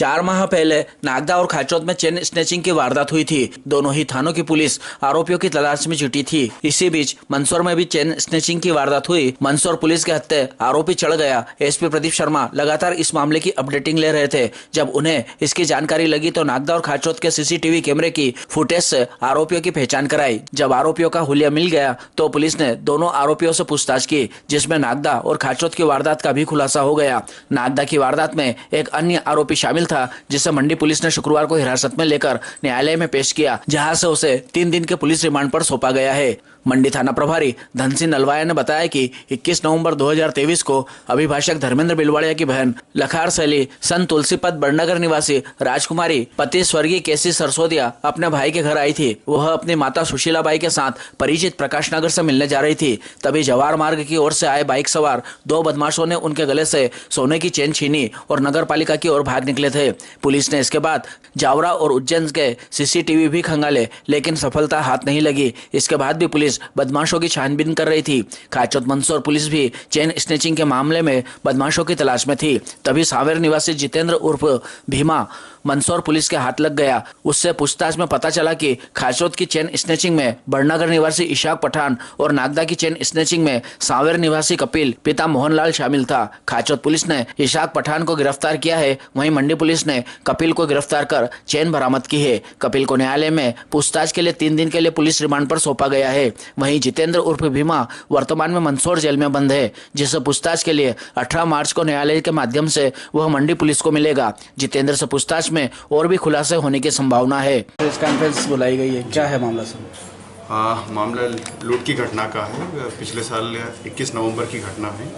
4 माह पहले नागदा और खाचौद में चेन स्नैचिंग की वारदात हुई थी। दोनों ही थानों की पुलिस आरोपियों की तलाश में जुटी थी। इसी बीच मंदसौर में भी चेन स्नैचिंग की वारदात हुई। मंदसौर पुलिस के हत्थे आरोपी चढ़ गया। एसपी प्रदीप शर्मा लगातार इस मामले की अपडेटिंग ले रहे थे। जब उन्हें इसकी जानकारी लगी तो नागदा और खाचौद के सीसीटीवी कैमरे की फुटेज से आरोपियों की पहचान कराई। जब आरोपियों का हुलिया मिल गया तो पुलिस ने दोनों आरोपियों से पूछताछ की, जिसमें नागदा और खाचौद की वारदात का भी खुलासा हो गया। नागदा की वारदात में एक अन्य आरोपी शामिल था, जिसे मंडी पुलिस ने शुक्रवार को हिरासत में लेकर न्यायालय में पेश किया, जहां से उसे 3 दिन के पुलिस रिमांड पर सौंपा गया है। मंडी थाना प्रभारी धन सिंह नलवाया ने बताया कि 21 नवंबर 2023 को अभिभाषक धर्मेंद्र बिलवाड़िया की बहन लखार सैली संत तुलसीपत बड़नगर निवासी राजकुमारी पति स्वर्गीय केसी सरसोदिया अपने भाई के घर आई थी। वह अपनी माता सुशीला बाई के साथ परिचित प्रकाश नगर से मिलने जा रही थी। तभी जवार मार्ग की ओर से आए बाइक सवार 2 बदमाशों ने उनके गले से सोने की चेन छीनी और नगर पालिका की ओर भाग निकले थे। पुलिस ने इसके बाद जावरा और उज्जैन के सीसीटीवी भी खंगाले, लेकिन सफलता हाथ नहीं लगी। इसके बाद भी पुलिस बदमाशों की छानबीन कर रही थी। खाचौद मंदसौर पुलिस भी चेन स्नैचिंग के मामले में बदमाशों की तलाश में थी। तभी सांवेर निवासी जितेंद्र उर्फ भीमा मंदसौर पुलिस के हाथ लग गया। उससे पूछताछ में पता चला कि खाचौद की चेन स्नैचिंग में बड़नगर निवासी इशाक पठान और नागदा की चेन स्नैचिंग में सांवेर निवासी कपिल पिता मोहनलाल शामिल था। खाचौद पुलिस ने इशाक पठान को गिरफ्तार किया है। वहीं मंडी पुलिस ने कपिल को गिरफ्तार कर चेन बरामद की है। कपिल को न्यायालय में पूछताछ के लिए 3 दिन के लिए पुलिस रिमांड पर सौंपा गया है। वहीं जितेंद्र उर्फ भीमा वर्तमान में मंदसौर जेल में बंद है, जिसे पूछताछ के लिए 18 मार्च को न्यायालय के माध्यम से वह मंडी पुलिस को मिलेगा। जितेंद्र से पूछताछ में और भी खुलासे होने की संभावना है। प्रेस कॉन्फ्रेंस बुलाई गई है, क्या है मामला सर? मामला लूट की घटना का है। पिछले साल 21 नवंबर की घटना है।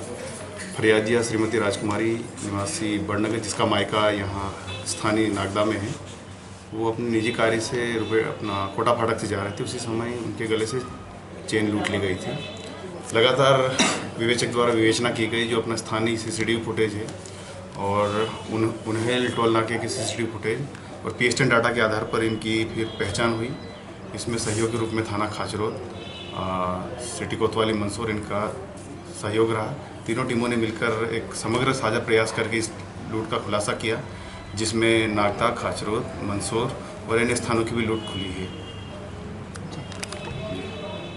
फरियादिया श्रीमती राजकुमारी निवासी बड़नगर, जिसका मायका यहाँ स्थानीय नागदा में है, वो अपने निजी कार्य से अपना कोटा फाटक से जा रहे थे। उसी समय उनके गले से चेन लूट ली गई थी। लगातार विवेचक द्वारा विवेचना की गई, जो अपना स्थानीय सीसीटीवी फुटेज है और उन्हें टोल नाके की सीसीटीवी फुटेज और पीएसटीएन डाटा के आधार पर इनकी फिर पहचान हुई। इसमें सहयोग के रूप में थाना खाचरोद, सिटी कोतवाली मंदसौर इनका सहयोग रहा। तीनों टीमों ने मिलकर एक समग्र साझा प्रयास करके इस लूट का खुलासा किया, जिसमें नागदा, खाचरोद, मंदसौर और अन्य स्थानों की भी लूट खुली है।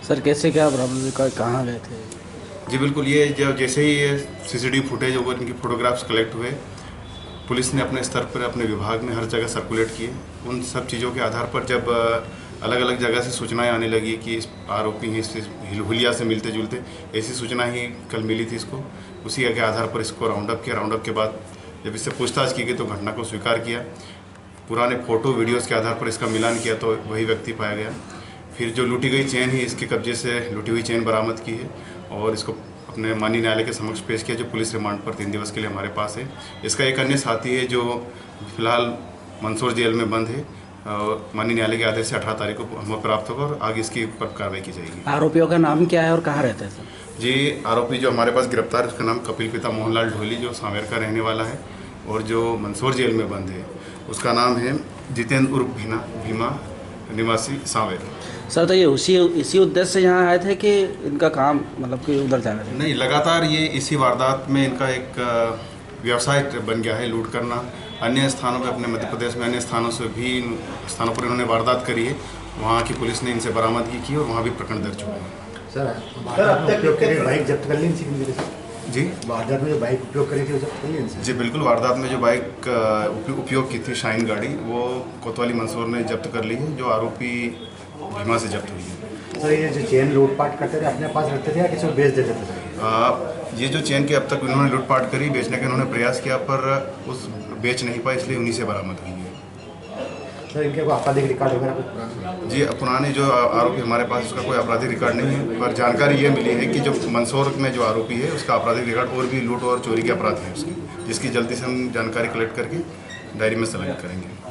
सर कैसे क्या बरामद, कहाँ गए थे? जी बिल्कुल, ये जब जैसे ही ये सीसीटीवी फुटेज और इनकी फोटोग्राफ्स कलेक्ट हुए, पुलिस ने अपने स्तर पर अपने विभाग में हर जगह सर्कुलेट किए। उन सब चीज़ों के आधार पर जब अलग अलग जगह से सूचनाएं आने लगी कि इस आरोपी हैं, इस हुलिया से मिलते जुलते, ऐसी सूचना ही कल मिली थी इसको। उसी के आधार पर इसको राउंड अप किया। राउंड अप के बाद जब इससे पूछताछ की गई तो घटना को स्वीकार किया। पुराने फोटो वीडियोज़ के आधार पर इसका मिलान किया तो वही व्यक्ति पाया गया। फिर जो लूटी गई चेन ही इसके कब्जे से लूटी हुई चेन बरामद की है और इसको अपने माननीय न्यायालय के समक्ष पेश किया, जो पुलिस रिमांड पर 3 दिवस के लिए हमारे पास है। इसका एक अन्य साथी है जो फिलहाल मंदसौर जेल में बंद है। माननीय न्यायालय के आदेश से 18 तारीख को हमें प्राप्त होगा और आगे इसकी पर कार्रवाई की जाएगी। आरोपियों का नाम क्या है और कहाँ रहते हैं सर? जी, आरोपी जो हमारे पास गिरफ्तार है उसका नाम कपिल पिता मोहनलाल ढोली, जो सांवेर का रहने वाला है, और जो मंदसौर जेल में बंद है उसका नाम है जितेंद्र उर्फ भीमा निवासी सांवेर। सर तो ये इसी उद्देश्य से यहाँ आए थे कि इनका काम मतलब कि उधर जाना था? नहीं, लगातार ये इसी वारदात में इनका एक व्यवसाय बन गया है, लूट करना। अन्य स्थानों पे, अपने मध्य प्रदेश में अन्य स्थानों से भी स्थानों पर इन्होंने वारदात करी है। वहाँ की पुलिस ने इनसे बरामदगी की और वहाँ भी प्रकरण दर्ज हुआ है। सर अब तक बाइक जब्त कर ली इनसे? जी, वारदात में जो बाइक उपयोग करी थी वो जब्त कर ली इनसे? जी बिल्कुल, वारदात में जो बाइक उपयोग की थी शाइन गाड़ी, वो कोतवाली मंदसौर ने जब्त कर ली है, जो आरोपी भीमा से जब्त हुई है। सर ये जो चेन लूटपाट करते थे अपने पास रखते थे या किसी को बेच देते थे? ये जो चेन के अब तक इन्होंने लूटपाट करी, बेचने का इन्होंने प्रयास किया पर उस बेच नहीं पाए, इसलिए उन्हीं से बरामद हुई है। सर इनके कोई आपराधिक रिकॉर्ड वगैरह कुछ? जी, पुराने जो आरोपी हमारे पास, उसका कोई आपराधिक रिकॉर्ड नहीं है, पर जानकारी ये मिली है कि जो मंदसौर में जो आरोपी है उसका आपराधिक रिकॉर्ड और भी लूट और चोरी के अपराध है उसकी, जिसकी जल्दी से हम जानकारी कलेक्ट करके डायरी में सेलेक्ट करेंगे।